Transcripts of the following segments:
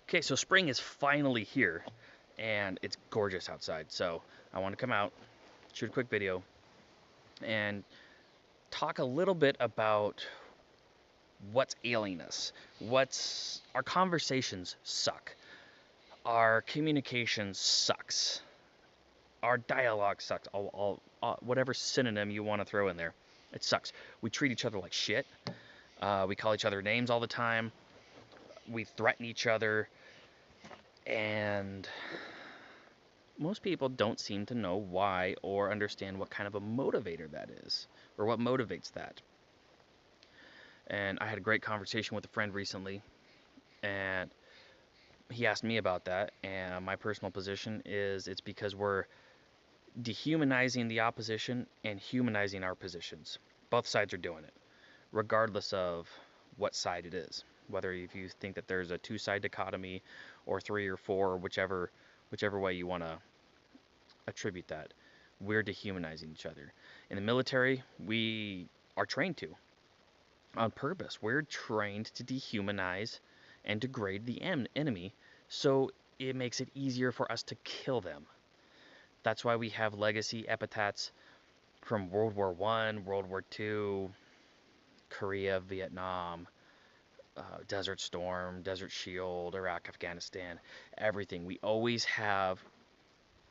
Okay, so spring is finally here, and it's gorgeous outside. So I want to come out, shoot a quick video, and talk a little bit about what's ailing us. What's our conversations suck. Our communication sucks. Our dialogue sucks. Whatever synonym you want to throw in there, it sucks. We treat each other like shit. We call each other names all the time. We threaten each other. And most people don't seem to know why or understand what kind of a motivator that is, or what motivates that. And I had a great conversation with a friend recently, and he asked me about that. And my personal position is it's because we're dehumanizing the opposition and humanizing our positions. Both sides are doing it, regardless of what side it is. Whether if you think that there's a two-side dichotomy or three or four, or whichever way you want to attribute that, we're dehumanizing each other. In the military, we are trained to, on purpose. We're trained to dehumanize and degrade the enemy, so it makes it easier for us to kill them. That's why we have legacy epithets from World War I, World War II, Korea, Vietnam, Desert Storm, Desert Shield, Iraq, Afghanistan, everything. We always have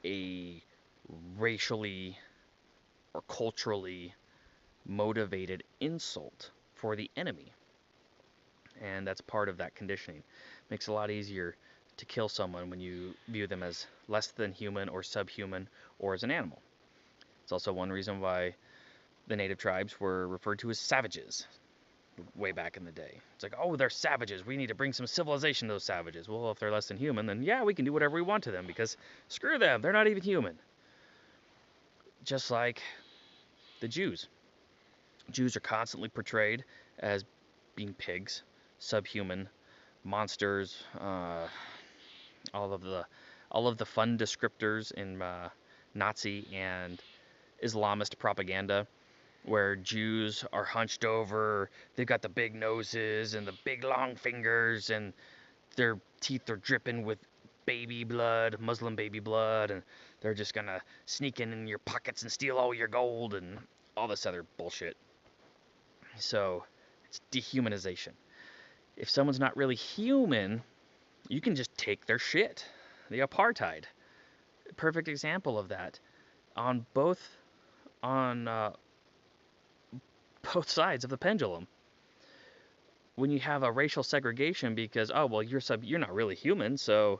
a racially or culturally motivated insult for the enemy. And that's part of that conditioning. Makes it a lot easier to kill someone when you view them as less than human or subhuman or as an animal. It's also one reason why the native tribes were referred to as savages way back in the day. It's like, oh, they're savages. We need to bring some civilization to those savages. Well, if they're less than human, then yeah, we can do whatever we want to them because screw them. They're not even human. Just like the Jews. Jews are constantly portrayed as being pigs, subhuman, monsters, all of the fun descriptors in Nazi and Islamist propaganda, where Jews are hunched over, they've got the big noses and the big long fingers, and their teeth are dripping with baby blood, Muslim baby blood, and they're just gonna sneak in your pockets and steal all your gold and all this other bullshit. So it's dehumanization. If someone's not really human, you can just take their shit. The apartheid, perfect example of that. On both sides of the pendulum. When you have a racial segregation because, oh, well, you're not really human, so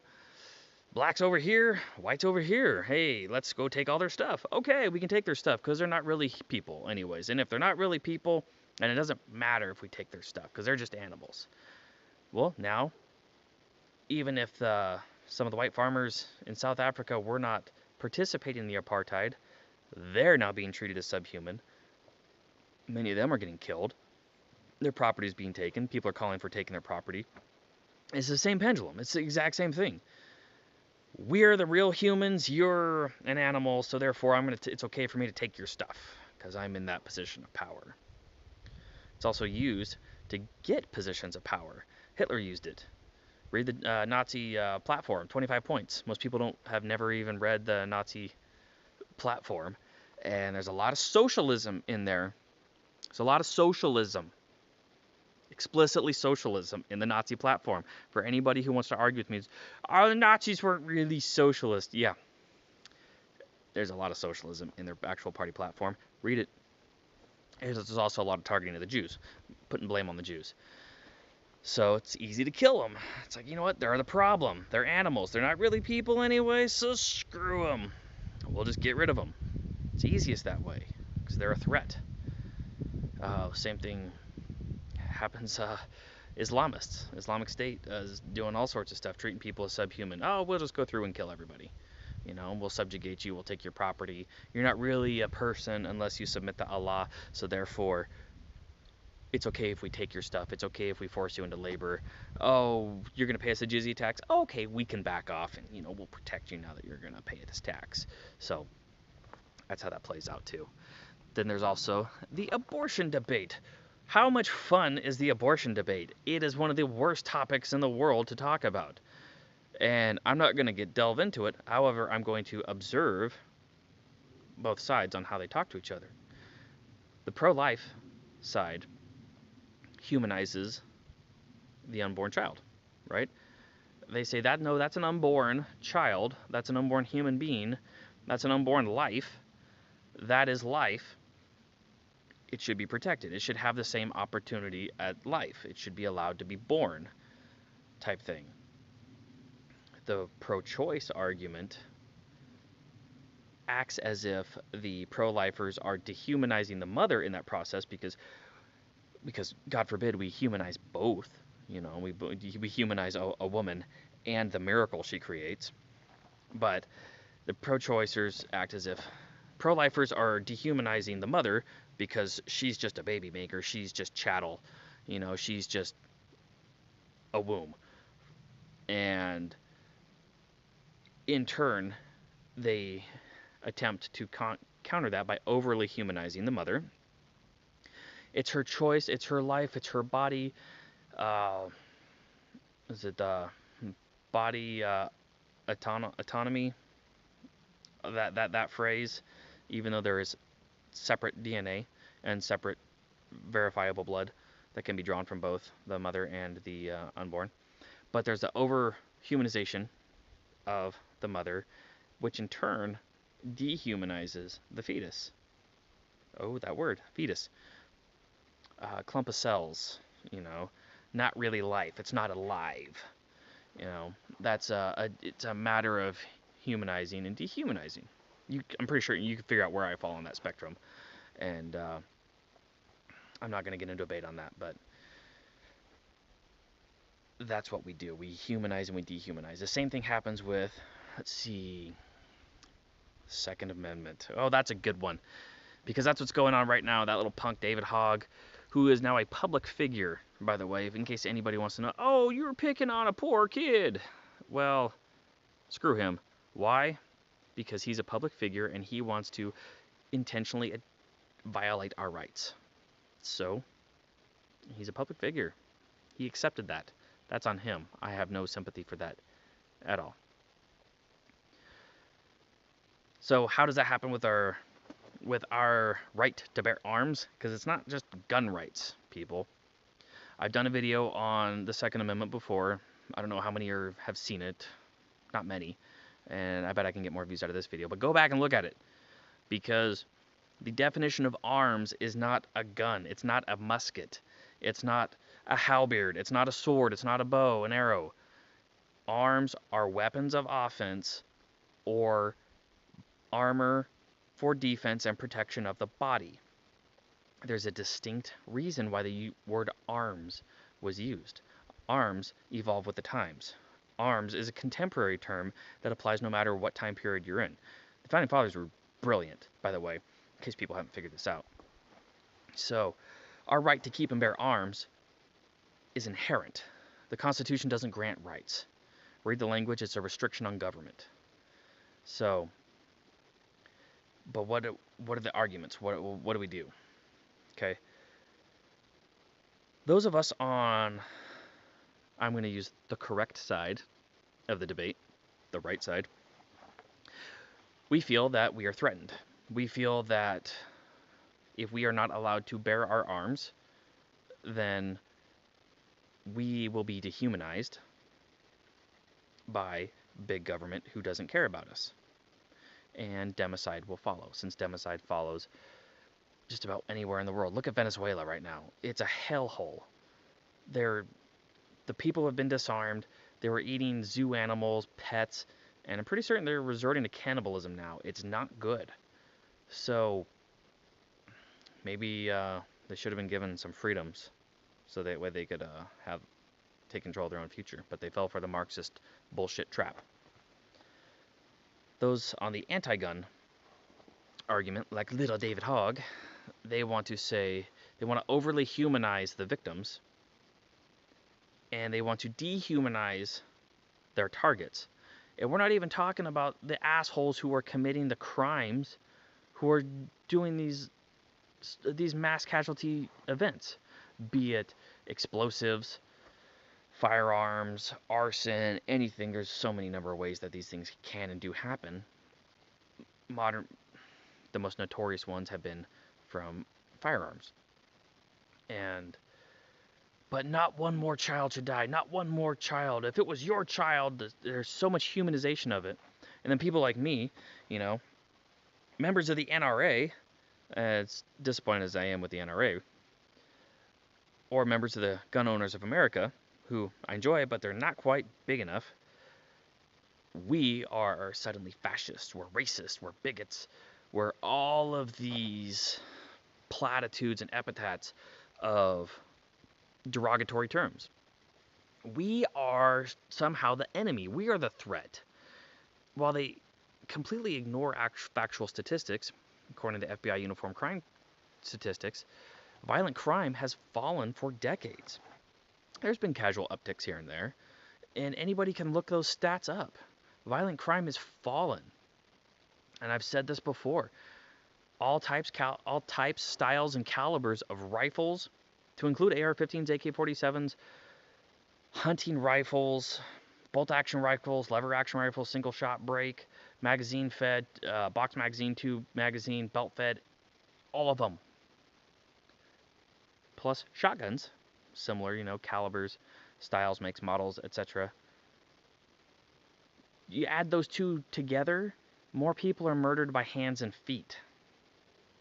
blacks over here, whites over here. Hey, let's go take all their stuff. Okay, we can take their stuff because they're not really people anyways. And if they're not really people, then it doesn't matter if we take their stuff because they're just animals. Well, now, even if some of the white farmers in South Africa were not participating in the apartheid, they're now being treated as subhuman. Many of them are getting killed. Their property is being taken. People are calling for taking their property. It's the same pendulum. It's the exact same thing. We're the real humans. You're an animal, so therefore it's okay for me to take your stuff because I'm in that position of power. It's also used to get positions of power. Hitler used it. Read the Nazi platform, 25 points. Most people have never even read the Nazi platform, and there's a lot of socialism in there. There's a lot of socialism, explicitly socialism, in the Nazi platform. For anybody who wants to argue with me, the Nazis weren't really socialist. Yeah, there's a lot of socialism in their actual party platform. Read it. There's also a lot of targeting of the Jews, putting blame on the Jews. So it's easy to kill them. It's like, you know what? They're the problem. They're animals. They're not really people anyway, so screw them. We'll just get rid of them. It's easiest that way because they're a threat. Same thing happens. Islamists, Islamic State is doing all sorts of stuff, treating people as subhuman. Oh, we'll just go through and kill everybody. We'll subjugate you. We'll take your property. You're not really a person unless you submit to Allah. So therefore, it's okay if we take your stuff. It's okay if we force you into labor. Oh, you're going to pay us a jizya tax? Okay, we can back off and, we'll protect you now that you're going to pay this tax. So that's how that plays out too. Then there's also the abortion debate. How much fun is the abortion debate? It is one of the worst topics in the world to talk about. And I'm not going to delve into it. However, I'm going to observe both sides on how they talk to each other. The pro-life side humanizes the unborn child, right? They say that no, that's an unborn child, that's an unborn human being, that's an unborn life, that is life. It should be protected. It should have the same opportunity at life. It should be allowed to be born, type thing. The pro-choice argument acts as if the pro-lifers are dehumanizing the mother in that process because God forbid we humanize both. You know, we humanize a woman and the miracle she creates. But the pro-choicers act as if pro-lifers are dehumanizing the mother because she's just a baby maker. She's just chattel. You know, she's just a womb. And in turn, they attempt to counter that by overly humanizing the mother. It's her choice, it's her life, it's her body. Is it body autonomy? That phrase, even though there is separate DNA and separate verifiable blood that can be drawn from both the mother and the unborn. But there's the over-humanization of the mother, which in turn dehumanizes the fetus. Oh, that word, fetus. Clump of cells, you know, not really life. It's not alive. You know, it's a matter of humanizing and dehumanizing. I'm pretty sure you can figure out where I fall on that spectrum, and I'm not going to get into a debate on that, but that's what we do. We humanize and we dehumanize. The same thing happens with, let's see, Second Amendment. Oh, that's a good one, because that's what's going on right now. That little punk David Hogg, who is now a public figure, by the way, in case anybody wants to know, oh, you were picking on a poor kid. Well, screw him. Why? Because he's a public figure and he wants to intentionally violate our rights. So, he's a public figure. He accepted that. That's on him. I have no sympathy for that at all. So, how does that happen with our right to bear arms? Because it's not just gun rights, people. I've done a video on the Second Amendment before. I don't know how many have seen it. Not many. And I bet I can get more views out of this video. But go back and look at it. Because the definition of arms is not a gun. It's not a musket. It's not a halberd. It's not a sword. It's not a bow, an arrow. Arms are weapons of offense or armor for defense and protection of the body. There's a distinct reason why the word arms was used. Arms evolve with the times. Arms is a contemporary term that applies no matter what time period you're in. The Founding Fathers were brilliant, by the way, in case people haven't figured this out. So, our right to keep and bear arms is inherent. The Constitution doesn't grant rights. Read the language, it's a restriction on government. So, but what are the arguments? What do we do? Okay. Those of us on, I'm going to use the correct side of the debate, the right side, we feel that we are threatened. We feel that if we are not allowed to bear our arms, then we will be dehumanized by big government who doesn't care about us. And democide will follow, since democide follows just about anywhere in the world. Look at Venezuela right now. It's a hellhole. The people have been disarmed. They were eating zoo animals, pets, and I'm pretty certain they're resorting to cannibalism now. It's not good. So maybe they should have been given some freedoms so that way they could take control of their own future. But they fell for the Marxist bullshit trap. Those on the anti-gun argument, like little David Hogg, they want to overly humanize the victims, and they want to dehumanize their targets. And we're not even talking about the assholes who are committing the crimes, who are doing these mass casualty events, be it explosives, firearms, arson, anything. There's so many number of ways that these things can and do happen. The most notorious ones have been from firearms. But not one more child should die. Not one more child. If it was your child, there's so much humanization of it. And then people like me, members of the NRA, as disappointed as I am with the NRA, or members of the Gun Owners of America, who I enjoy, but they're not quite big enough. We are suddenly fascists. We're racist. We're bigots. We're all of these platitudes and epithets of derogatory terms. We are somehow the enemy. We are the threat. While they completely ignore factual statistics, according to the FBI uniform crime statistics, violent crime has fallen for decades. There's been casual upticks here and there, and anybody can look those stats up. Violent crime has fallen. And I've said this before. All types, styles, and calibers of rifles, to include AR-15s, AK-47s, hunting rifles, bolt-action rifles, lever-action rifles, single-shot break, magazine-fed, box magazine, tube magazine, belt-fed, all of them. Plus shotguns, similar, calibers, styles, makes, models, etc. You add those two together, more people are murdered by hands and feet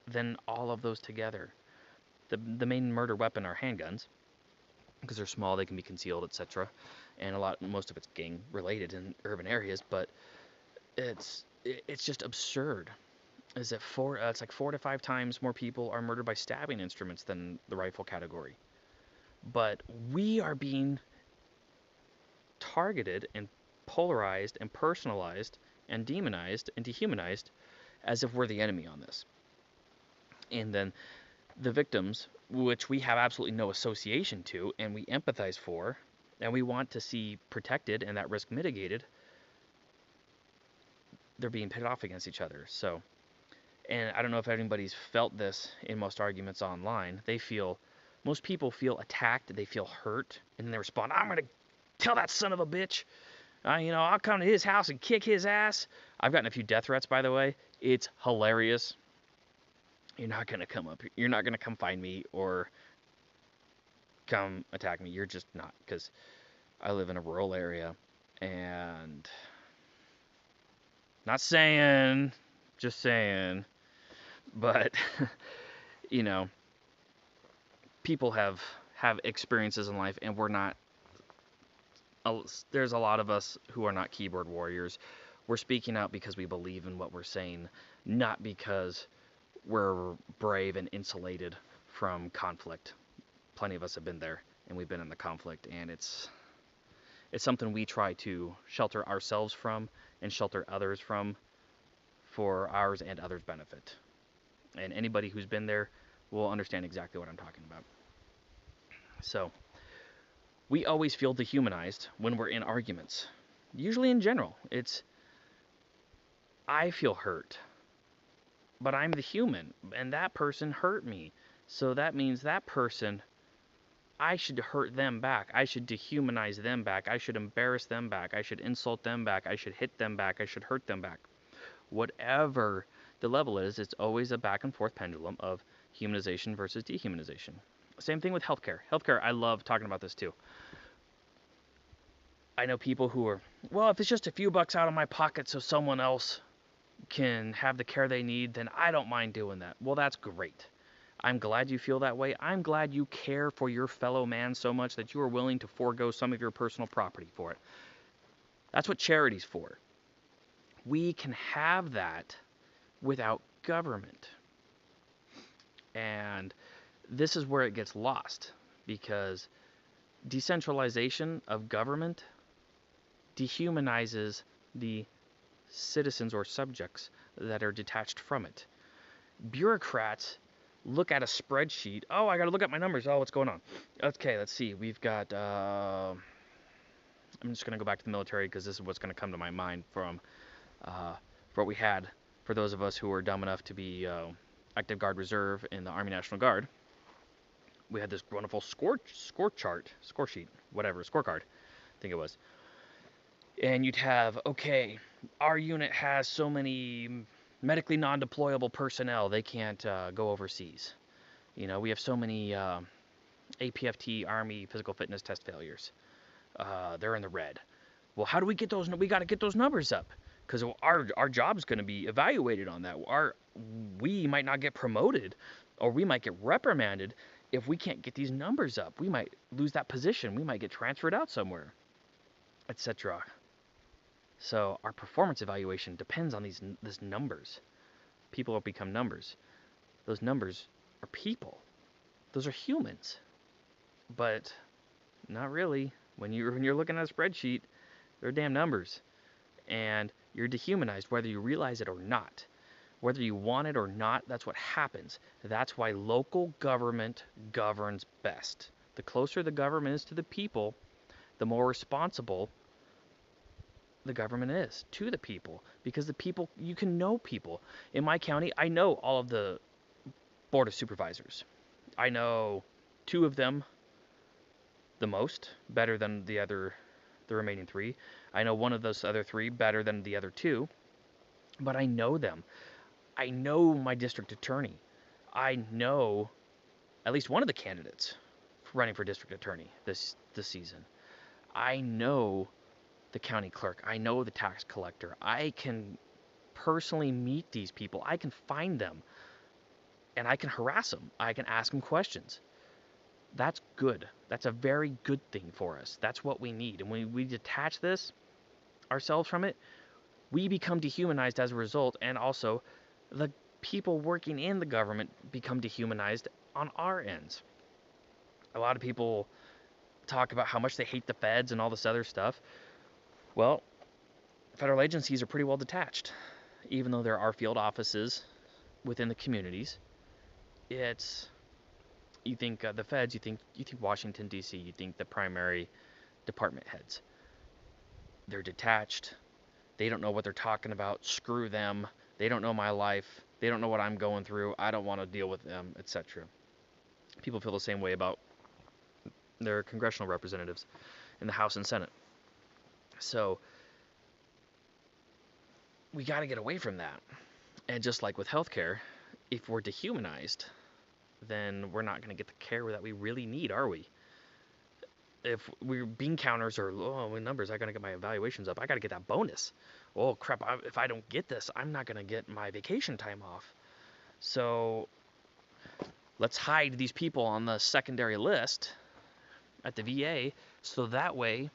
than all of those together. The main murder weapon are handguns, because they're small, they can be concealed, etc. And most of it's gang related in urban areas, but it's just absurd. It's like 4 to 5 times more people are murdered by stabbing instruments than the rifle category. But we are being targeted and polarized and personalized and demonized and dehumanized as if we're the enemy on this. And then the victims, which we have absolutely no association to and we empathize for and we want to see protected and that risk mitigated, they're being pitted off against each other. So, and I don't know if anybody's felt this in most arguments online. Most people feel attacked, they feel hurt, and then they respond, I'm going to tell that son of a bitch. I'll come to his house and kick his ass. I've gotten a few death threats, by the way. It's hilarious. You're not going to come up here. You're not going to come find me or come attack me. You're just not, because I live in a rural area. And not saying, just saying. But, people have experiences in life, and we're not. There's a lot of us who are not keyboard warriors. We're speaking out because we believe in what we're saying, not because we're brave and insulated from conflict. Plenty of us have been there, and we've been in the conflict, and it's something we try to shelter ourselves from and shelter others from for ours and others' benefit. And anybody who's been there will understand exactly what I'm talking about. So, we always feel dehumanized when we're in arguments. Usually in general, I feel hurt, but I'm the human, and that person hurt me. So that means that person, I should hurt them back. I should dehumanize them back. I should embarrass them back. I should insult them back. I should hit them back. I should hurt them back. Whatever the level is, it's always a back and forth pendulum of humanization versus dehumanization. Same thing with healthcare. Healthcare, I love talking about this too. I know people who are, well, if it's just a few bucks out of my pocket so someone else can have the care they need, then I don't mind doing that. Well, that's great. I'm glad you feel that way. I'm glad you care for your fellow man so much that you are willing to forego some of your personal property for it. That's what charity's for. We can have that without government. And this is where it gets lost, because decentralization of government dehumanizes the citizens or subjects that are detached from it. Bureaucrats look at a spreadsheet. Oh, I got to look at my numbers. Oh, what's going on? Okay, let's see. We've got, I'm just going to go back to the military because this is what's going to come to my mind from what we had for those of us who were dumb enough to be active guard reserve in the Army National Guard. we had this wonderful score sheet, whatever, scorecard, I think it was. And you'd have, okay, our unit has so many medically non-deployable personnel, they can't go overseas. You know, we have so many APFT, Army physical fitness test failures. They're in the red. Well, how do we get those? We got to get those numbers up because our job's going to be evaluated on that. We might not get promoted, or we might get reprimanded if we can't get these numbers up. We might lose that position. We might get transferred out somewhere, etc. So our performance evaluation depends on these numbers. People have become numbers. Those numbers are people. Those are humans. But not really. When you're looking at a spreadsheet, they're damn numbers. And you're dehumanized whether you realize it or not. Whether you want it or not, that's what happens. That's why local government governs best. The closer the government is to the people, the more responsible the government is to the people. Because the people, you can know people. In my county, I know all of the board of supervisors. I know 2 of them the most, better than the remaining 3. I know one of those other 3 better than the other 2, but I know them. I know my district attorney. I know at least one of the candidates running for district attorney this season. I know the county clerk. I know the tax collector. I can personally meet these people. I can find them, and I can harass them. I can ask them questions. That's good. That's a very good thing for us. That's what we need. And when we detach ourselves from it, we become dehumanized as a result, and also the people working in the government become dehumanized on our ends. A lot of people talk about how much they hate the feds and all this other stuff. Well, federal agencies are pretty well detached. Even though there are field offices within the communities, you think the feds, you think Washington D.C., you think the primary department heads. They're detached. They don't know what they're talking about. Screw them. They don't know my life. They don't know what I'm going through. I don't want to deal with them, etc. People feel the same way about their congressional representatives in the House and Senate. So we got to get away from that. And just like with healthcare, if we're dehumanized, then we're not going to get the care that we really need, are we? If we're bean counters or numbers, I got to get my evaluations up. I got to get that bonus. Oh, crap, if I don't get this, I'm not going to get my vacation time off. So let's hide these people on the secondary list at the VA so that way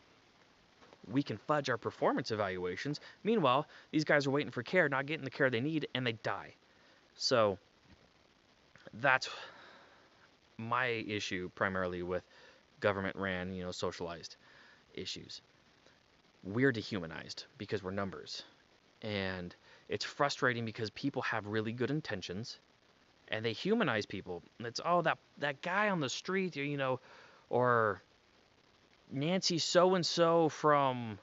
we can fudge our performance evaluations. Meanwhile, these guys are waiting for care, not getting the care they need, and they die. So that's my issue primarily with government-ran, socialized issues. We're dehumanized because we're numbers. And it's frustrating because people have really good intentions and they humanize people. It's, that guy on the street, or Nancy so-and-so from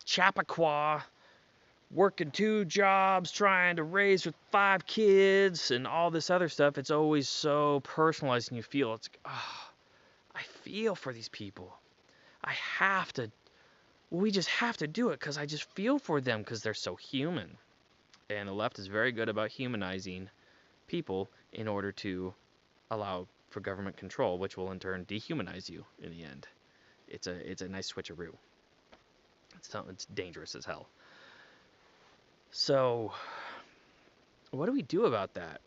Chappaqua working 2 jobs, trying to raise with 5 kids and all this other stuff. It's always so personalized and you feel, I feel for these people. We just have to do it because I just feel for them because they're so human. And the left is very good about humanizing people in order to allow for government control, which will in turn dehumanize you in the end. It's a nice switcheroo. It's dangerous as hell. So, what do we do about that?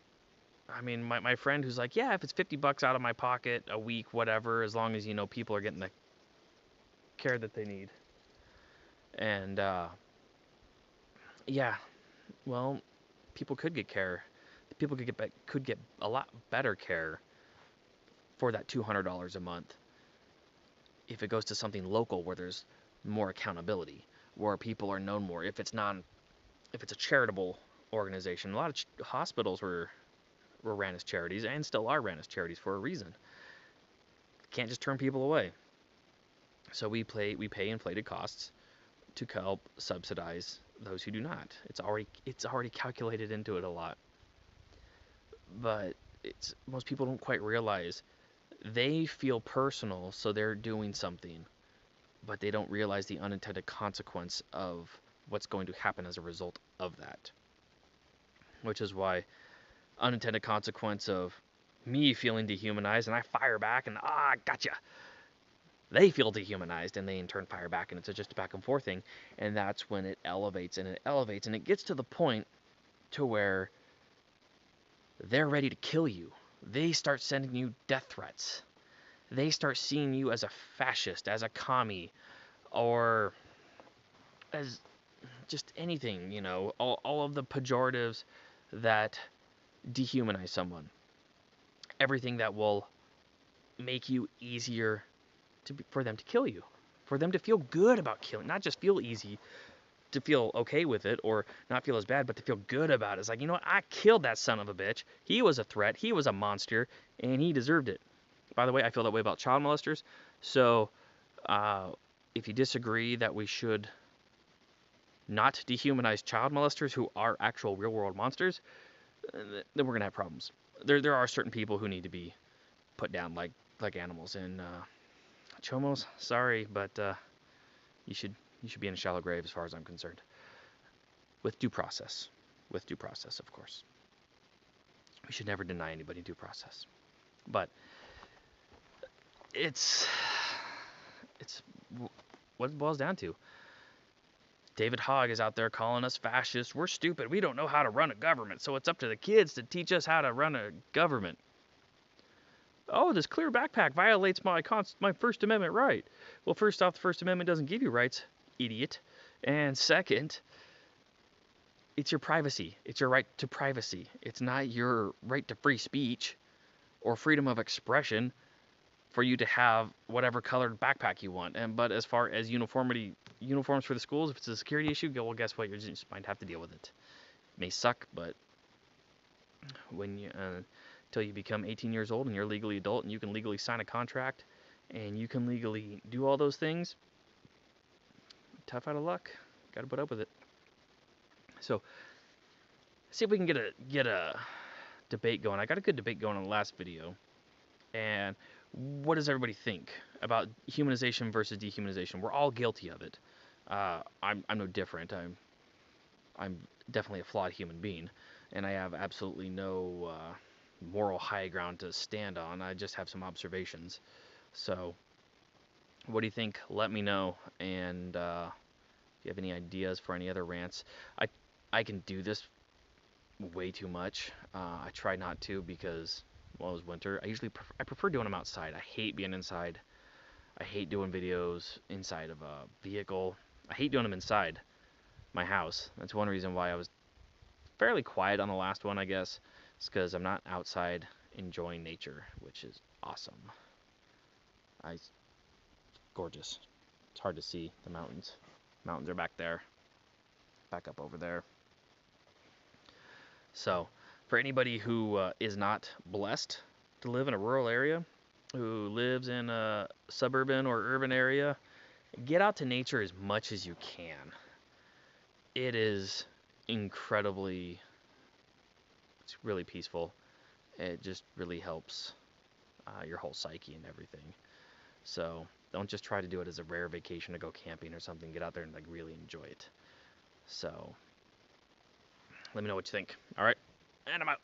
I mean, my friend who's like, yeah, if it's $50 out of my pocket a week, whatever, as long as, people are getting the care that they need. And, yeah, well, people could get care. People could get a lot better care for that $200 a month if it goes to something local where there's more accountability, where people are known more. If it's a charitable organization, a lot of hospitals were ran as charities and still are ran as charities for a reason. Can't just turn people away. So we pay inflated costs to help subsidize those who do not. It's already calculated into it a lot. But most people don't quite realize they feel personal, so they're doing something, but they don't realize the unintended consequence of what's going to happen as a result of that. Which is why unintended consequence of me feeling dehumanized and I fire back and gotcha. They feel dehumanized and they in turn fire back, and it's just a back and forth thing. And that's when it elevates and it elevates and it gets to the point to where they're ready to kill you. They start sending you death threats. They start seeing you as a fascist, as a commie, or as just anything, all of the pejoratives that dehumanize someone. Everything that will make you easier for them to kill you, for them to feel good about killing, not just feel easy, to feel okay with it or not feel as bad, but to feel good about it. It's like, you know what? I killed that son of a bitch. He was a threat. He was a monster, and he deserved it. By the way, I feel that way about child molesters. So if you disagree that we should not dehumanize child molesters who are actual real-world monsters, then we're going to have problems. There are certain people who need to be put down like animals. And Chomos, sorry, but you should be in a shallow grave as far as I'm concerned. With due process. With due process, of course. We should never deny anybody due process. But it's what it boils down to. David Hogg is out there calling us fascists. We're stupid. We don't know how to run a government, so it's up to the kids to teach us how to run a government. Oh, this clear backpack violates my First Amendment right. Well, first off, the First Amendment doesn't give you rights, idiot. And second, it's your privacy. It's your right to privacy. It's not your right to free speech or freedom of expression for you to have whatever colored backpack you want. But as far as uniforms for the schools, if it's a security issue, well, guess what? You just might have to deal with it. It may suck, but when you until you become 18 years old and you're legally adult and you can legally sign a contract and you can legally do all those things, tough out of luck. Got to put up with it. So, see if we can get a debate going. I got a good debate going on the last video. And what does everybody think about humanization versus dehumanization? We're all guilty of it. I'm no different. I'm definitely a flawed human being, and I have absolutely no moral high ground to stand on. I just have some observations. So, what do you think? Let me know. And if you have any ideas for any other rants, I can do this way too much. I try not to because, well, it's winter. I prefer doing them outside. I hate being inside. I hate doing videos inside of a vehicle. I hate doing them inside my house. That's one reason why I was fairly quiet on the last one, I guess. It's because I'm not outside enjoying nature, which is awesome. It's gorgeous. It's hard to see the mountains. Mountains are back there. Back up over there. So, for anybody who is not blessed to live in a rural area, who lives in a suburban or urban area, get out to nature as much as you can. It is incredibly, it's really peaceful. It just really helps your whole psyche and everything. So don't just try to do it as a rare vacation to go camping or something. Get out there and really enjoy it. So let me know what you think. All right, and I'm out.